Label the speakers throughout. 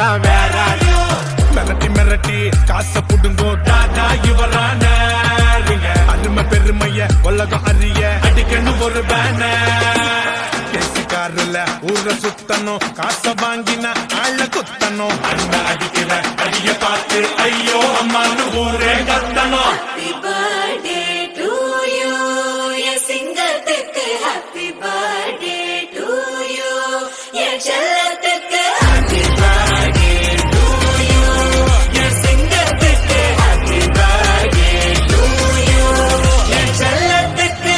Speaker 1: வந்தா வேற மிரட்டி மிரட்டி காசை புடுங்கோ தாதா இவரான அருமை பெருமைய உலகம் அறிய அடிக்கணும் ஒரு பேசிக்காருல ஊரை சுத்தணும் காசை வாங்கின ஆள குத்தணும் அந்த அடிக்கிற அடிய பார்த்து ஐயோ அம்மானு ஊரே கத்தணும்.
Speaker 2: சிங்கத்துக்கு ஹாப்பி பர்த்டே டு யூ என் செல்லத்துக்கு ஹாப்பி பர்த்டே டு யூ என் சிங்கத்துக்கு ஹாப்பி பர்த்டே டு யூ என் செல்லத்துக்கு.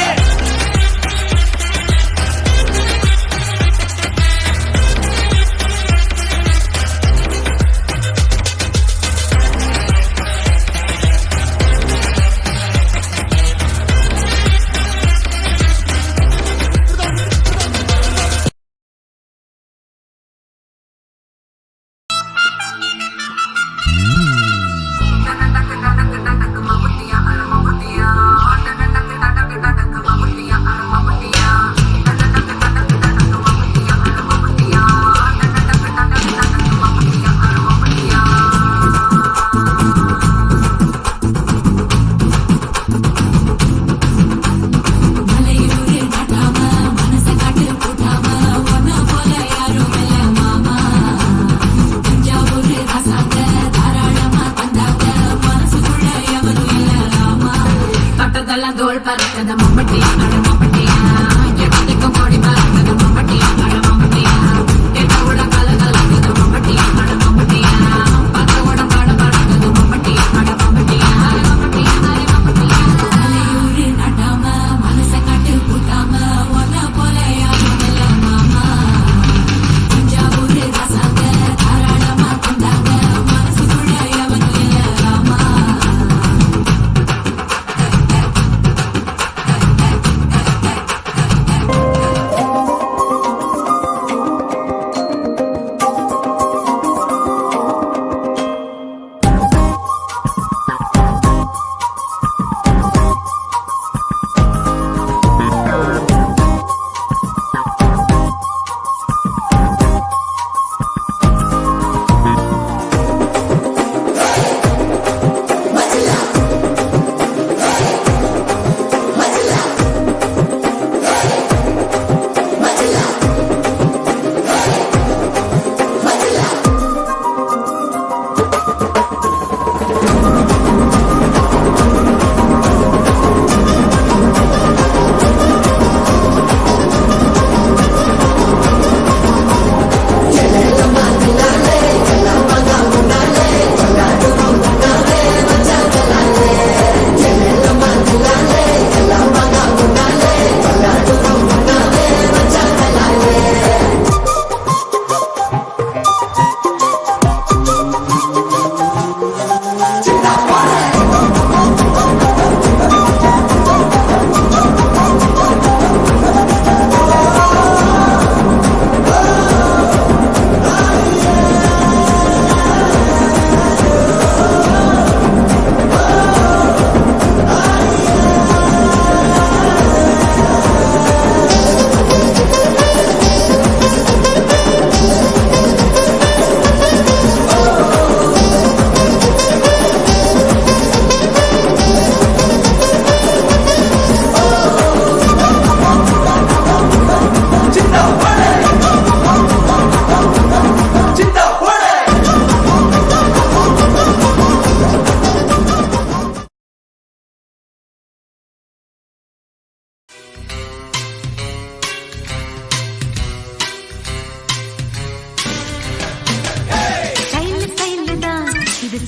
Speaker 2: தோல் பறக்கத மம்பட்டியா அட மம்பட்டியா எட்டுக்கும் கொடி பறக்கத மம்பட்டியா அட மம்பட்டியா எட்டோட கல கலக்கத மம்பட்டியா அட மம்பட்டியா பத்தோட பட பறக்கத மம்பட்டியா அட மம்பட்டியா மம்பட்டியா மம்பட்டியா. மலையூரு நட்டாம மனச காட்டு கூட்டாம ஒன்ன போல யாரும் இல்ல மாமா தஞ்சாவூர் ரசாங்க தாராளமா கொண்டாங்க மனசுக்குள்ள எவனும் இல்ல ராமா.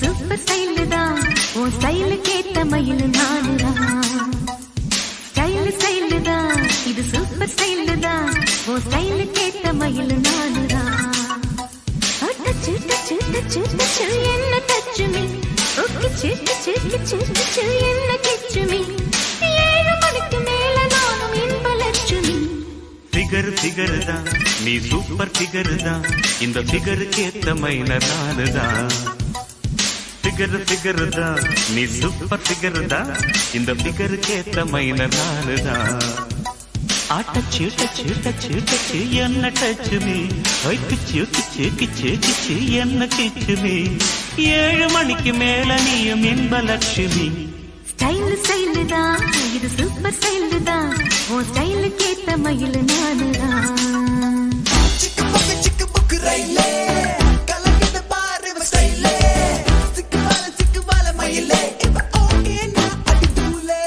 Speaker 2: சூப்பர் ஸ்டைல் தான் உன் ஸ்டைலுக்கு ஏத்த மயில் நானுதான். ஸ்டைல் தான் இது சூப்பர் ஸ்டைல் தான் உன் ஸ்டைலுக்கு ஏத்த மயில் நானுதான். டச்சு டச்சு டச்சு டச்சு என்ன டச்சுமி ஓகே டச்சு என்ன கிச்சுமி 7 மணிக்கு மேல நானும் இன்ப லட்சுமி.
Speaker 3: ஃபிகர் தான் நீ சூப்பர் ஃபிகர் தான் இந்த ஃபிகருக்கு ஏத்த மயில் நானுதான். ஃபிகர் தான் நீ சூப்பர் ஃபிகர் தான் இந்த ஃபிகருக்கு ஏத்த மயில் நானுதான். டச்சு டச்சு டச்சு டச்சு என்ன டச்சு மீ கிச்சு கிச்சு கிச்சு கிச்சு என்ன கிச்சு மீ 7 மணிக்கு மேல நீயும் இன்ப லட்சுமி
Speaker 4: ஸ்டைல் ஸ்டைல் தான் இது சூப்பர் ஸ்டைல் தான் ஓ ஸ்டைலுக்கு ஏத்த மயில் நானு தான்
Speaker 5: சிக்கு புக்கு ரயிலே கலக்கிட்டு பாரு ஸ்டைலே சிக்கு பால மயிலே இப்ப ஓகே நான் அடி தூளே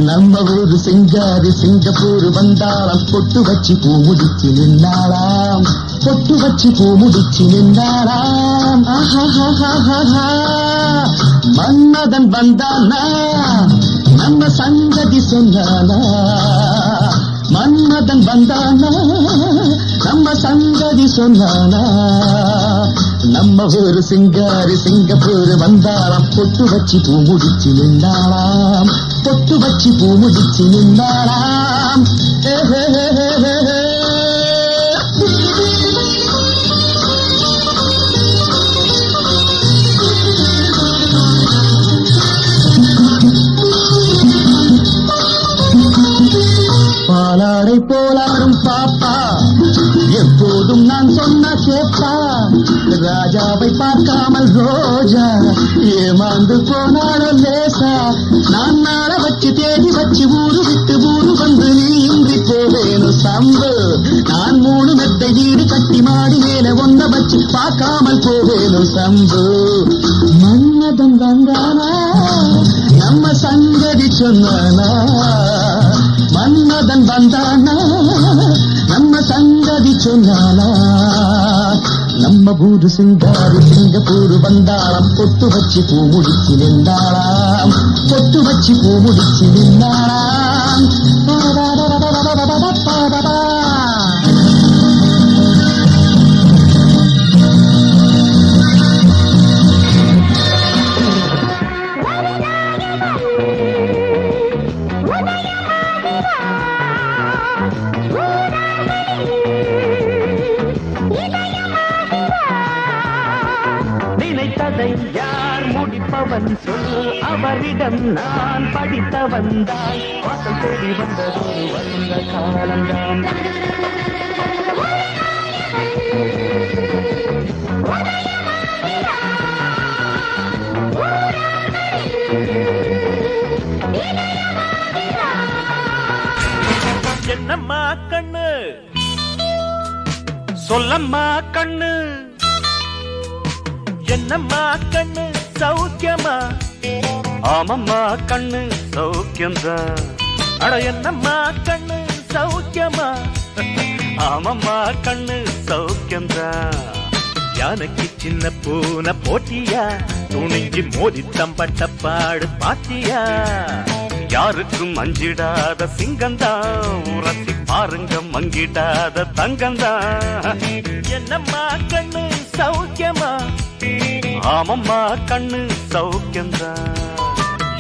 Speaker 6: நம்ம ஊரு சிங்காரி சிங்கப்பூர் வந்தாளாம் பொட்டு வச்சு பூ முடிச்சு நின்னாளாம் பொட்டு வச்சு பூ முடிச்சு நின்னாளாம் மன்மதன் வந்தானா நம்ம சங்கதி சொன்னானா மன்மதன் வந்தானா நம்ம சங்கதி சொன்னானா நம்ம ஊரு சிங்காரி சிங்கப்பூர் வந்தாளாம் பொட்டு வச்சு பூ முடிச்சு நின்னாளாம் பொட்டு வச்சு பூ முடிச்சு நின்னாளாம் பாலாடை போலாடும் பாப்பா எப்போதும் நான் சொன்ன கேப்பா ராஜாவை பார்க்காமல் ரோஜா ஏமாந்து போனாலும் லேசா நான் நாள வச்சு தேடி வச்சு ஊரு விட்டு ஊரு வந்து நீ இன்றி போவேணும் சம்பு நான் 3 மெத்தை வீடு கட்டி மாடி மேல ஒன்ன வச்சு பார்க்காமல் போவேணும் சம்பு மன்மதன் வந்தானா நம்ம சங்கதி சொன்னானா மன்மதன் வந்தானா நம்ம சங்கதி சொன்னானா நம்ம ஊரு சிங்காரி சிங்கப்பூர் வந்தாளாம் பொட்டு வச்சு பூ முடிச்சு நின்றாளாம் பொட்டு வச்சு பூ முடிச்சு நின்றாளாம்
Speaker 3: நினைத்ததை யார் முடிப்பவன் சொல் அவரிடம் நான் படித்த வந்தால் வாசல் தேடி வந்ததொரு வந்த காலம்தான் என்னம்மா கண்ணு சொல்லம்மா கண்ணு என்னம்மா கண்ணு சௌக்கியமா ஆமம்மா கண்ணு சௌக்கியம்தான் அட என்னம்மா கண்ணு சௌக்கியமா ஆமம்மா கண்ணு சௌக்கியம்தான் யானைக்கு சின்ன பூனை போட்டியா துணிஞ்சு மோதி தம்பட்ட பாடு பாத்தியா யாருக்கும் அஞ்சிடாத சிங்கந்தான் உரசி பாருங்க மங்கிடாத தங்கந்தான் என்னம்மா கண்ணு சௌக்கியமா ஆமம்மா கண்ணு சௌக்கியந்தான்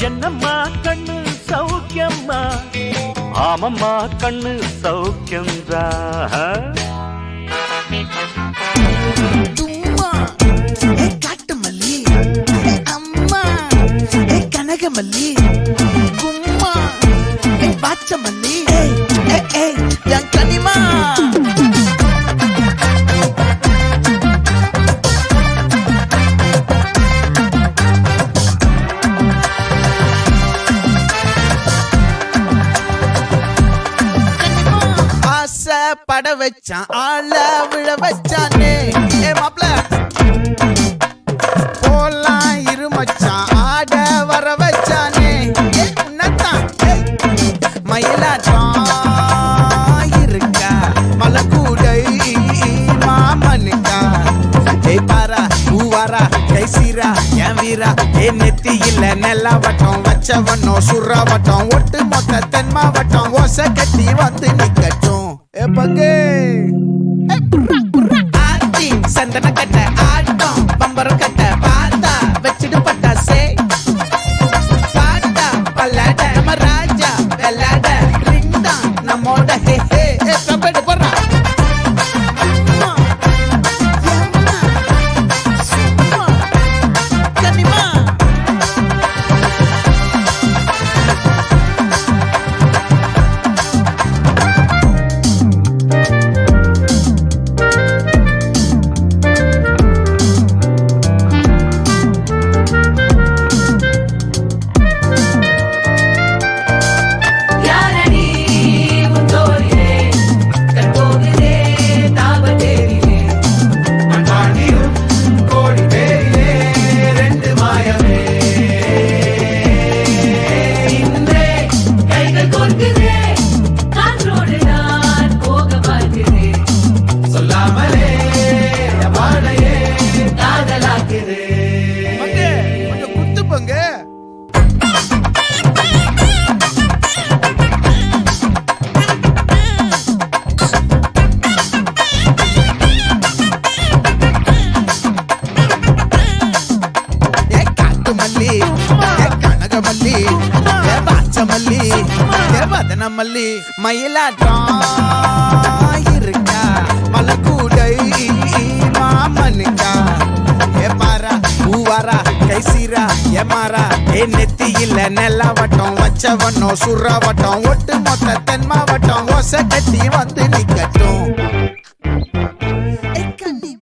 Speaker 3: என்னம்மா கண்ணு சௌக்கியம்மா ஆமம்மா கண்ணு சௌக்கியந்தான்
Speaker 5: தும்மா காட்டு மல்லி அம்மா கனகமல்லி கும்மா பாச்ச மல்லி என் கனிமா பட வச்சான் ஆள விழ வச்சானே மாப்ள போலாம் இருமச்சான் ஆட வர வச்சானே உன்னத்தான் மயிலாட்டம் இருக்கா மலக்கூடை மாமனுக்கா பாரா பூவாரா கைசீரா என் வீரா நெத்தி இல்ல நெல்லா வட்டம் வச்சவனும் சுறா வட்டம் ஒட்டு மொத்த தென் மாவட்டம் ஓசை கட்டி வந்து நிக்கட்டும் பங்கே ஆத்தி சந்தன கட்ட ஆட்டம் பம்பரம் கட்ட பார்த்தா வச்சுட்டு பட்டாசே பாட்டா பல்லாட நம்ம ராஜா வெள்ளாட ரிங் தான் நம்மோட ஹே ஹே கம்பெடு போடுறா கனிமா
Speaker 2: யாரடி உன் தோளிலே கண் போகுதே தாவதேவிலே
Speaker 1: மண்பாண்டியும் கோடி பேரிலே ரெண்டு மாயமே
Speaker 2: இன்றே கைகள் கோர்க்குதே காற்றோடு நான் போக பார்க்குதே
Speaker 1: சொல்லாமலே வாழையே
Speaker 2: காதலாக்குதே
Speaker 5: பங்கு கொஞ்சம் குத்து பங்கு ஏ காட்டு மல்லி ஏ கனக மல்லி ஏ வாச்ச மல்லி ஏ வதன மல்லி மயிலாட்டம் இருக்கா மலக்கூடை மாமனுக்கா ஏ மாறா பூவாரா கைசீரா ஏ மாறா ஏ நெத்தியில நெல்லாவட்டம் வச்சவனோ சுறாவட்டம் ஒட்டு மொத்த தென் மாவட்டம் ஓசை கட்டி வந்து நிக்கட்டும்